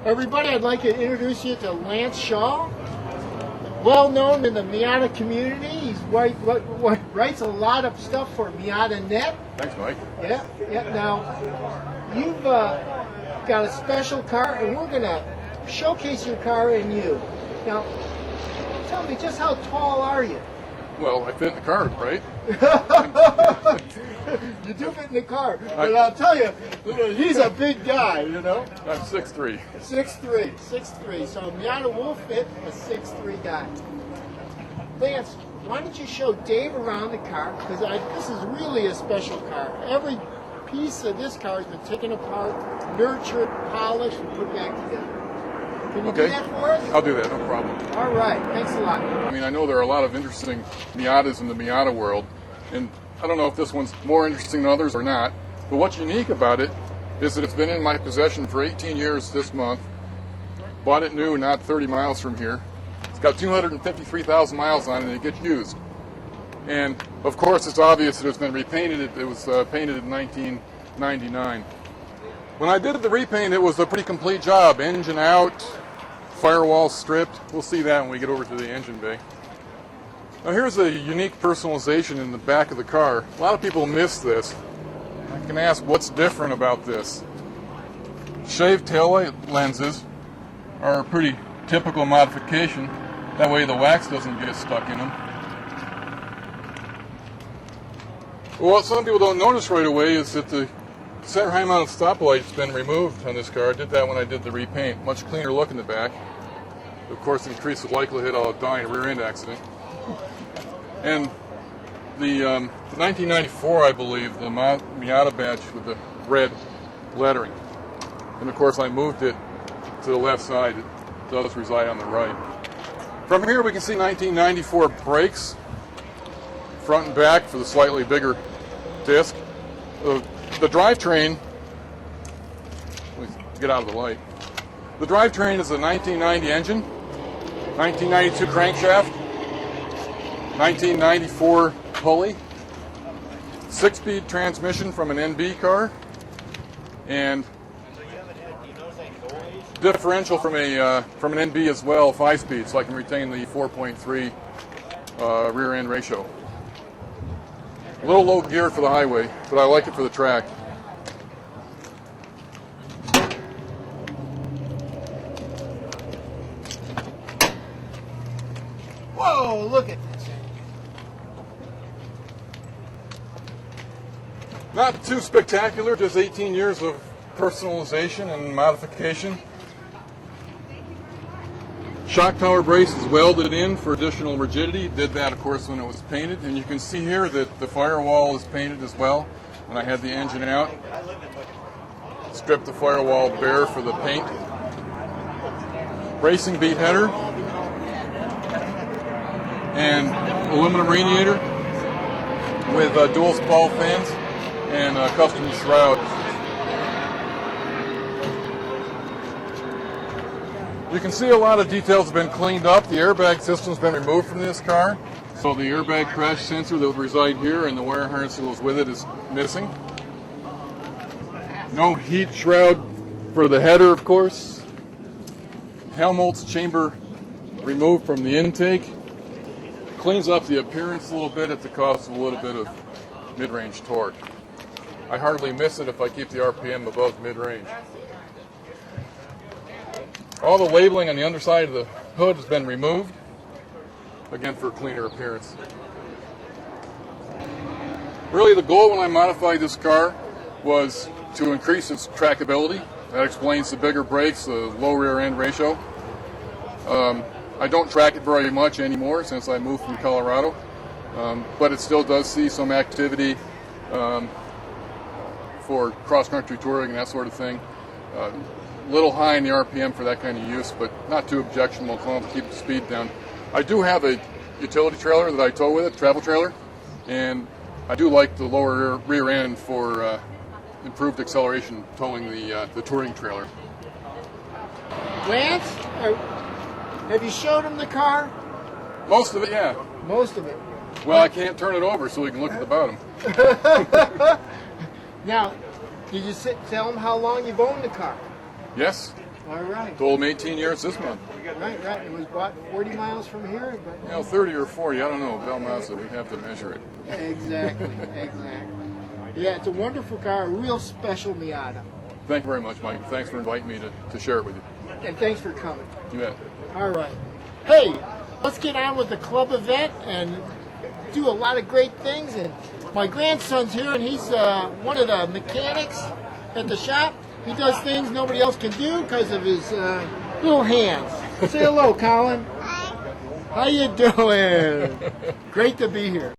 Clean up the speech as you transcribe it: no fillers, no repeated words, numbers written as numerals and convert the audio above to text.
Everybody, I'd like to introduce you to Lance Schall. Well known in the Miata community. He writes a lot of stuff for Miata Net. Thanks, Mike. Yeah. Now, you've got a special car, and we're going to showcase your car and you. Now, tell me, just how tall are you? Well, I fit in the car, right? You do fit in the car, but I'll tell you, he's a big guy, you know? I'm 6'3". 6'3". So Miata will fit a 6'3" guy. Lance, why don't you show Dave around the car? Because this is really a special car. Every piece of this car has been taken apart, nurtured, polished, and put back together. Can you do that for us? I'll do that, no problem. All right, thanks a lot. I mean, I know there are a lot of interesting Miatas in the Miata world, and I don't know if this one's more interesting than others or not, but what's unique about it is that it's been in my possession for 18 years this month. Bought it new, not 30 miles from here. It's got 253,000 miles on it, and it gets used. And, of course, it's obvious that it's been repainted. It was painted in 1999. When I did the repaint, it was a pretty complete job. Engine out, firewall stripped. We'll see that when we get over to the engine bay. Now here's a unique personalization in the back of the car. A lot of people miss this. I can ask what's different about this. Shaved taillight lenses are a pretty typical modification. That way the wax doesn't get stuck in them. Well, what some people don't notice right away is that the center high mounted stoplight's been removed on this car. I did that when I did the repaint. Much cleaner look in the back. Of course, increased the likelihood I'll die in a rear end accident. And the 1994, I believe, the Miata badge with the red lettering. And of course, I moved it to the left side. It does reside on the right. From here, we can see 1994 brakes, front and back for the slightly bigger disc. The drivetrain, let me get out of the light. The drivetrain is a 1990 engine, 1992 crankshaft, 1994 pulley, 6-speed transmission from an NB car, and differential from an NB as well, 5-speed, so I can retain the 4.3 rear end ratio. A little low gear for the highway, but I like it for the track. Whoa, look at this. Not too spectacular, just 18 years of personalization and modification. Shock tower brace is welded in for additional rigidity. Did that, of course, when it was painted. And you can see here that the firewall is painted as well. When I had the engine out, stripped the firewall bare for the paint. Racing beat header and aluminum radiator with dual spall fans and a custom shroud. You can see a lot of details have been cleaned up. The airbag system's been removed from this car. So the airbag crash sensor that would reside here and the wire harness that goes with it is missing. No heat shroud for the header, of course. Helmholtz chamber removed from the intake. Cleans up the appearance a little bit at the cost of a little bit of mid-range torque. I hardly miss it if I keep the RPM above mid-range. All the labeling on the underside of the hood has been removed, again for a cleaner appearance. Really the goal when I modified this car was to increase its trackability. That explains the bigger brakes, the low rear end ratio. I don't track it very much anymore since I moved from Colorado, but it still does see some activity for cross-country touring and that sort of thing. A little high in the RPM for that kind of use, but not too objectionable to keep the speed down. I do have a utility trailer that I tow with it, travel trailer, and I do like the lower rear end for improved acceleration towing the touring trailer. Lance, have you showed him the car? Most of it, yeah. Most of it. Well, I can't turn it over so we can look at the bottom. Now, did you tell him how long you've owned the car? Yes, All right. Told him 18 years this month. Right. It was bought 40 miles from here, but You know, 30 or 40, I don't know. Bell Mazda, we'd have to measure it. exactly. Yeah, it's a wonderful car, a real special Miata. Thank you very much, Mike. Thanks for inviting me to share it with you. And thanks for coming. You bet. All right. Hey, let's get on with the club event and do a lot of great things. And my grandson's here, and he's one of the mechanics at the shop. He does things nobody else can do because of his little hands. Say hello, Colin. How you doing? Great to be here.